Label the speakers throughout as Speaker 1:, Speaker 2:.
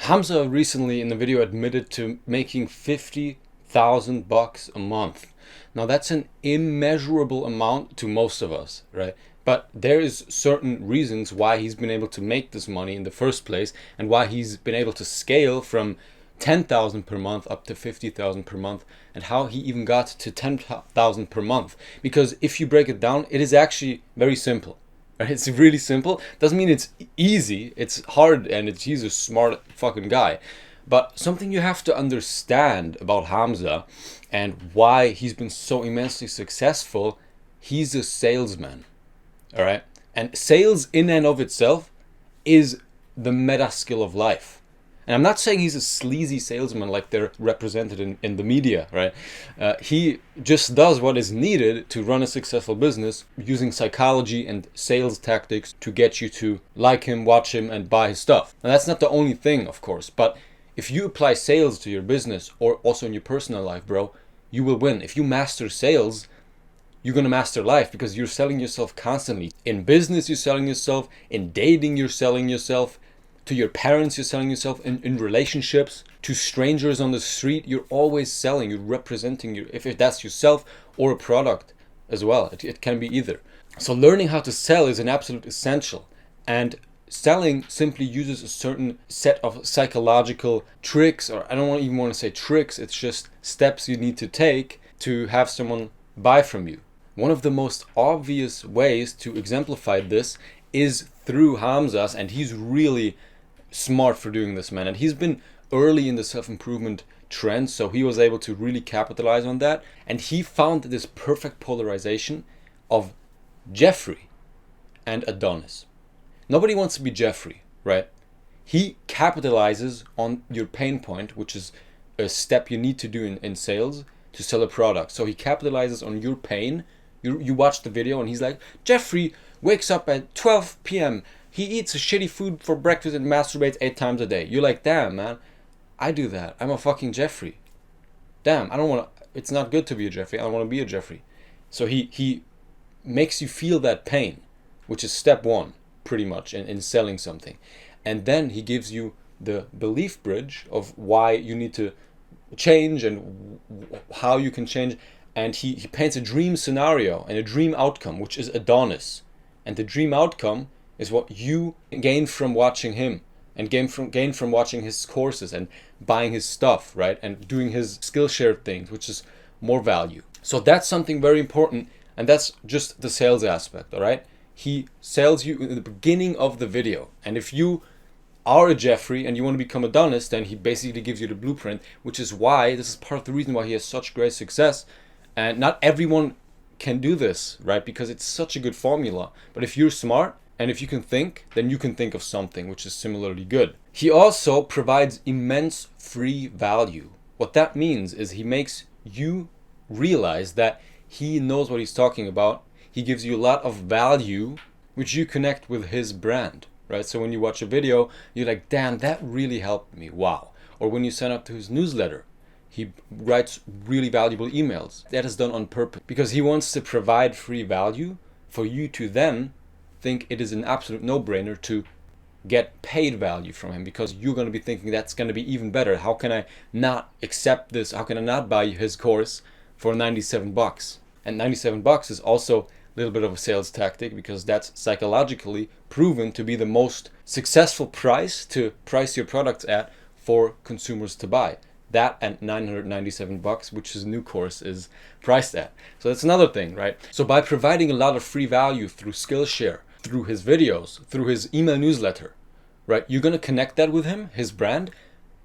Speaker 1: Hamza recently in the video admitted to making $50,000 a month. Now that's an immeasurable amount to most of us, right? But there is certain reasons why he's been able to make this money in the first place and why he's been able to scale from 10,000 per month up to 50,000 per month, and how he even got to 10,000 per month. Because if you break it down, it is actually very simple. Right? It's really simple. Doesn't mean it's easy. It's hard, and he's a smart fucking guy. But something you have to understand about Hamza and why he's been so immensely successful, he's a salesman. All right? And sales in and of itself is the meta skill of life. And I'm not saying he's a sleazy salesman like they're represented in the media, right? He just does what is needed to run a successful business using psychology and sales tactics to get you to like him, watch him, and buy his stuff. And that's not the only thing, of course, but if you apply sales to your business or also in your personal life, bro, you will win. If you master sales, you're going to master life because you're selling yourself constantly. In business, you're selling yourself. In dating, you're selling yourself. To your parents, you're selling yourself. In relationships, to strangers on the street, you're always selling. You're representing if that's yourself or a product as well. It can be either. So learning how to sell is an absolute essential. And selling simply uses a certain set of psychological tricks, or I don't even want to say tricks, it's just steps you need to take to have someone buy from you. One of the most obvious ways to exemplify this is through Hamza's, and he's really smart for doing this, man. And he's been early in the self-improvement trend, so he was able to really capitalize on that. And he found this perfect polarization of Jeffrey and Adonis. Nobody wants to be Jeffrey, right? He capitalizes on your pain point, which is a step you need to do in sales to sell a product. So he capitalizes on your pain. You watch the video and he's like, Jeffrey wakes up at 12 p.m. He eats a shitty food for breakfast and masturbates 8 times a day. You're like, damn, man, I do that. I'm a fucking Jeffrey. Damn, I don't want to, it's not good to be a Jeffrey. I don't want to be a Jeffrey. So he makes you feel that pain, which is step one, pretty much, in selling something. And then he gives you the belief bridge of why you need to change and how you can change. And he paints a dream scenario and a dream outcome, which is Adonis. And the dream outcome is what you gain from watching him and gain from watching his courses and buying his stuff, right? And doing his Skillshare things, which is more value. So that's something very important, and that's just the sales aspect, all right? He sells you in the beginning of the video. And if you are a Jeffrey and you want to become Adonis, then he basically gives you the blueprint, which is why this is part of the reason why he has such great success. And not everyone can do this, right? Because it's such a good formula. But if you're smart and if you can think, then you can think of something which is similarly good. He also provides immense free value. What that means is he makes you realize that he knows what he's talking about. He gives you a lot of value, which you connect with his brand, right? So when you watch a video, you're like, damn, that really helped me. Wow. Or when you sign up to his newsletter, he writes really valuable emails. That is done on purpose because he wants to provide free value for you to then think it is an absolute no-brainer to get paid value from him, because you're going to be thinking that's going to be even better. How can I not accept this? How can I not buy his course for $97? And $97 is also a little bit of a sales tactic because that's psychologically proven to be the most successful price to price your products at for consumers to buy. That and $997, which his new course is priced at. So that's another thing, right? So by providing a lot of free value through Skillshare, through his videos, through his email newsletter, right? You're going to connect that with him, his brand.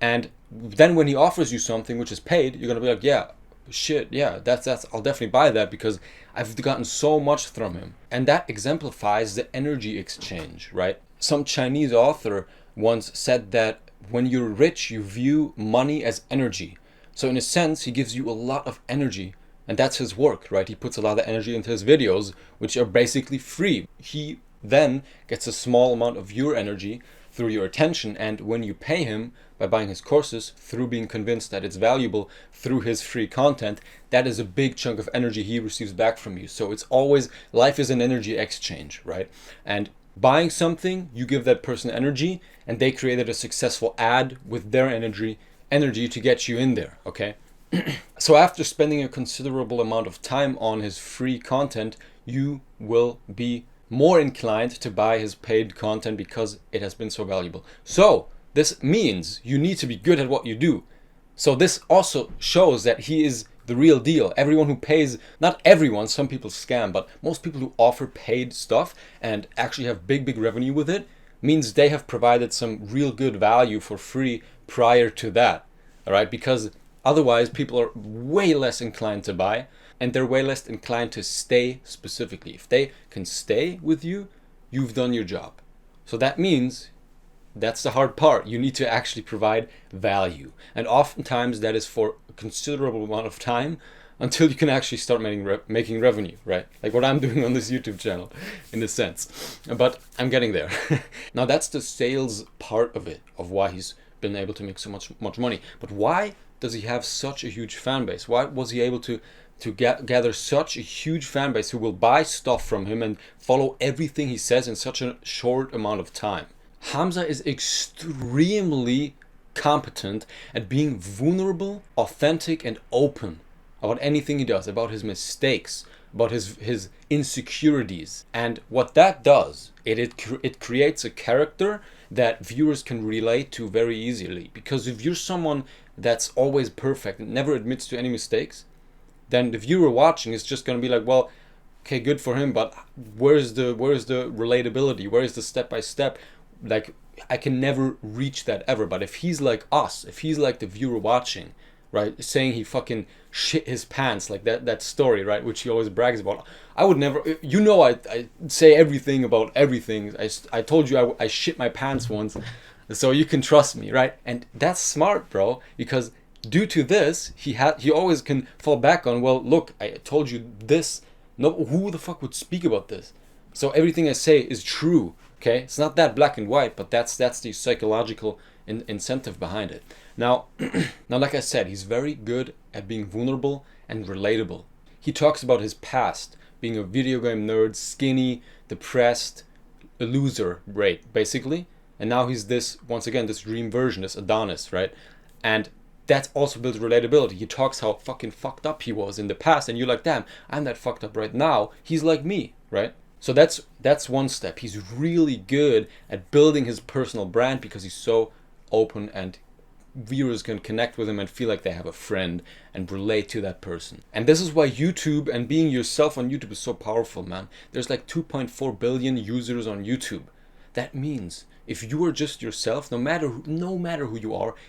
Speaker 1: And then when he offers you something which is paid, you're going to be like, yeah, shit, yeah, that's I'll definitely buy that because I've gotten so much from him. And that exemplifies the energy exchange, right? Some Chinese author once said that when you're rich, you view money as energy. So in a sense, he gives you a lot of energy, and that's his work, right? He puts a lot of energy into his videos, which are basically free. He then gets a small amount of your energy through your attention, and when you pay him by buying his courses, through being convinced that it's valuable, through his free content, that is a big chunk of energy he receives back from you. So it's always, life is an energy exchange, right? And buying something, you give that person energy, and they created a successful ad with their energy to get you in there, okay? So after spending a considerable amount of time on his free content, you will be more inclined to buy his paid content because it has been so valuable. So this means you need to be good at what you do. So this also shows that he is the real deal. Everyone who pays, not everyone, some people scam, but most people who offer paid stuff and actually have big revenue with it means they have provided some real good value for free prior to that. All right, because otherwise people are way less inclined to buy, and they're way less inclined to stay specifically. If they can stay with you, you've done your job. So that means that's the hard part. You need to actually provide value. And oftentimes that is for a considerable amount of time until you can actually start making revenue, right? Like what I'm doing on this YouTube channel in a sense. But I'm getting there. Now that's the sales part of it, of why he's been able to make so much money. But why does he have such a huge fan base? Why was he able to gather such a huge fan base who will buy stuff from him and follow everything he says in such a short amount of time? Hamza is extremely competent at being vulnerable, authentic, and open about anything he does, about his mistakes, about his insecurities. And what that does, it creates a character that viewers can relate to very easily. Because if you're someone that's always perfect and never admits to any mistakes, then the viewer watching is just going to be like, well, okay, good for him, but where's the relatability? Where is the step-by-step? Like, I can never reach that ever. But if he's like us, if he's like the viewer watching, right, saying he fucking shit his pants, like that story, right, which he always brags about, I would never, I say everything about everything. I told you I shit my pants once, so you can trust me, right? And that's smart, bro, because due to this, he always can fall back on, well, look, I told you this. No, who the fuck would speak about this? So everything I say is true. Okay, it's not that black and white, but that's the psychological incentive behind it. Now, like I said, he's very good at being vulnerable and relatable. He talks about his past, being a video game nerd, skinny, depressed, a loser, right, basically. And now he's this, once again, this dream version, this Adonis, right? And that also builds relatability. He talks how fucking fucked up he was in the past, and you're like, damn, I'm that fucked up right now. He's like me, right? So that's one step. He's really good at building his personal brand because he's so open, and viewers can connect with him and feel like they have a friend and relate to that person. And this is why YouTube and being yourself on YouTube is so powerful, man. There's like 2.4 billion users on YouTube. That means if you are just yourself, no matter who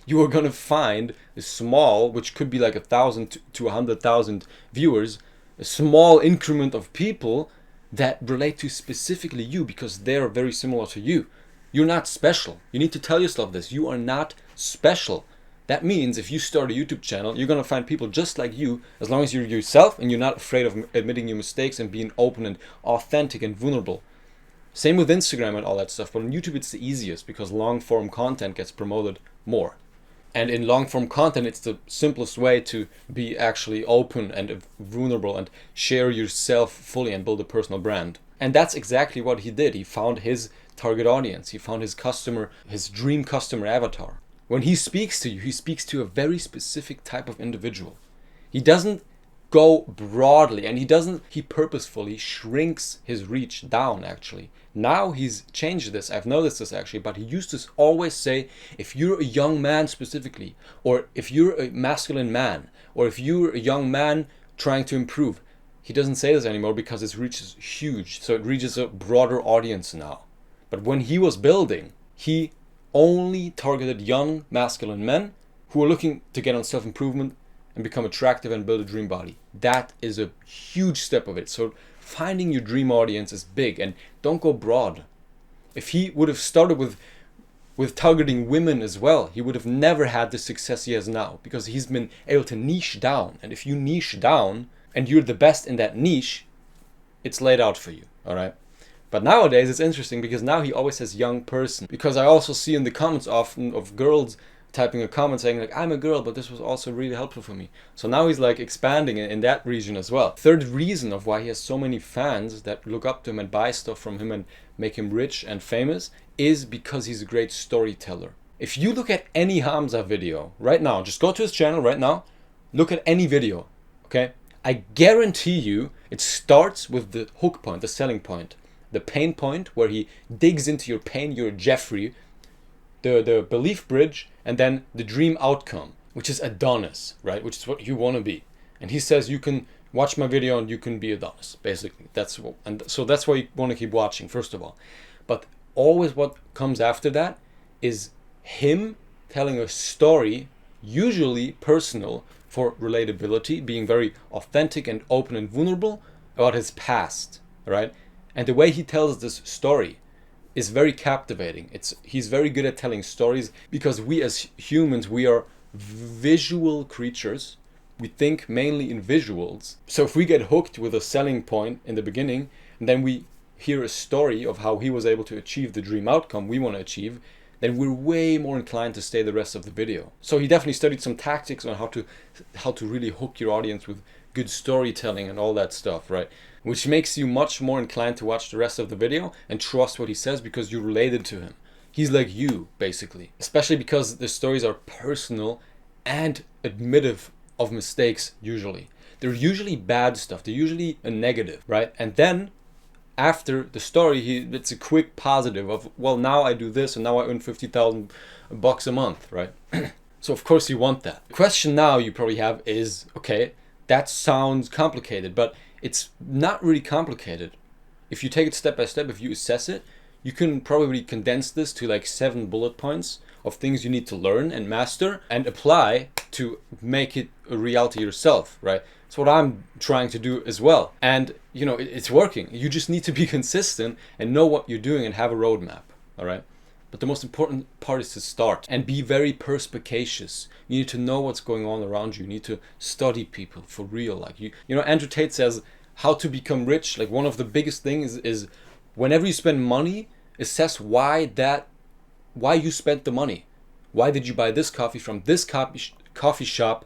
Speaker 1: you are gonna find a small, which could be like 1,000 to 100,000 viewers, a small increment of people that relate to specifically you because they're very similar to you. You're not special. You need to tell yourself this. You are not special. That means if you start a YouTube channel, you're gonna find people just like you, as long as you're yourself and you're not afraid of admitting your mistakes and being open and authentic and vulnerable. Same with Instagram and all that stuff, but on YouTube it's the easiest because long form content gets promoted more. And in long form content, it's the simplest way to be actually open and vulnerable and share yourself fully and build a personal brand. And that's exactly what he did. He found his target audience. He found his customer, his dream customer avatar. When he speaks to you, he speaks to a very specific type of individual. He doesn't go broadly, and he purposefully shrinks his reach down, actually. Now he's changed this. I've noticed this actually, but he used to always say, if you're a young man specifically, or if you're a masculine man, or if you're a young man trying to improve. He doesn't say this anymore because his reach is huge, so it reaches a broader audience now. But when he was building, he only targeted young masculine men who were looking to get on self-improvement and become attractive and build a dream body. That is a huge step of it. So finding your dream audience is big, and don't go broad. If he would have started with targeting women as well, he would have never had the success he has now, because he's been able to niche down. And if you niche down and you're the best in that niche, it's laid out for you, all right? But nowadays it's interesting because now he always says young person, because I also see in the comments often of girls typing a comment saying like, I'm a girl, but this was also really helpful for me. So now he's like expanding in that region as well. Third reason of why he has so many fans that look up to him and buy stuff from him and make him rich and famous is because he's a great storyteller. If you look at any Hamza video right now, just go to his channel right now, look at any video, okay? I guarantee you it starts with the hook point, the selling point, the pain point where he digs into your pain, you're Jeffrey, the belief bridge, and then the dream outcome, which is Adonis, right? Which is what you want to be. And he says you can watch my video and you can be Adonis, basically. So that's why you want to keep watching, first of all. But always what comes after that is him telling a story, usually personal, for relatability, being very authentic and open and vulnerable about his past, right? And the way he tells this story is very captivating. He's very good at telling stories because we as humans, we are visual creatures. We think mainly in visuals. So if we get hooked with a selling point in the beginning, and then we hear a story of how he was able to achieve the dream outcome we want to achieve, then we're way more inclined to stay the rest of the video. So he definitely studied some tactics on how to really hook your audience with good storytelling and all that stuff, right? Which makes you much more inclined to watch the rest of the video and trust what he says because you're related to him. He's like you, basically. Especially because the stories are personal and admissive of mistakes, usually. They're usually bad stuff. They're usually a negative, right? And then after the story, it's a quick positive of, well, now I do this and now I earn 50,000 bucks a month, right? So of course you want that. The question now you probably have is, okay, that sounds complicated, but it's not really complicated. If you take it step by step, if you assess it, you can probably condense this to like 7 bullet points of things you need to learn and master and apply to make it a reality yourself, right? It's what I'm trying to do as well. And, you know, it's working. You just need to be consistent and know what you're doing and have a roadmap, all right? But the most important part is to start and be very perspicacious. You need to know what's going on around you. You need to study people for real. Like, you know, Andrew Tate says how to become rich. Like, one of the biggest things is whenever you spend money, assess why you spent the money. Why did you buy this coffee from this coffee shop?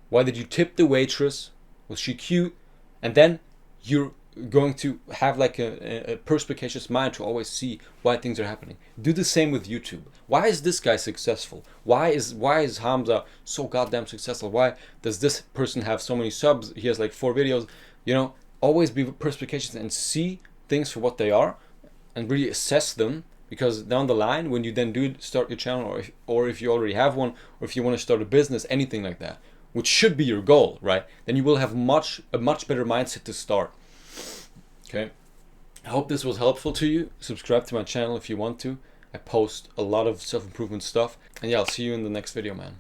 Speaker 1: Why did you tip the waitress? Was she cute? And then you're going to have like a perspicacious mind to always see why things are happening. Do the same with YouTube. Why is this guy successful? Why is Hamza so goddamn successful? Why does this person have so many subs? He has like 4 videos. You know, always be perspicacious and see things for what they are and really assess them, because down the line when you then do start your channel, or if you already have one, or if you want to start a business, anything like that, which should be your goal, right? Then you will have a much better mindset to start. Okay, I hope this was helpful to you. Subscribe to my channel if you want to. I post a lot of self-improvement stuff. And yeah, I'll see you in the next video, man.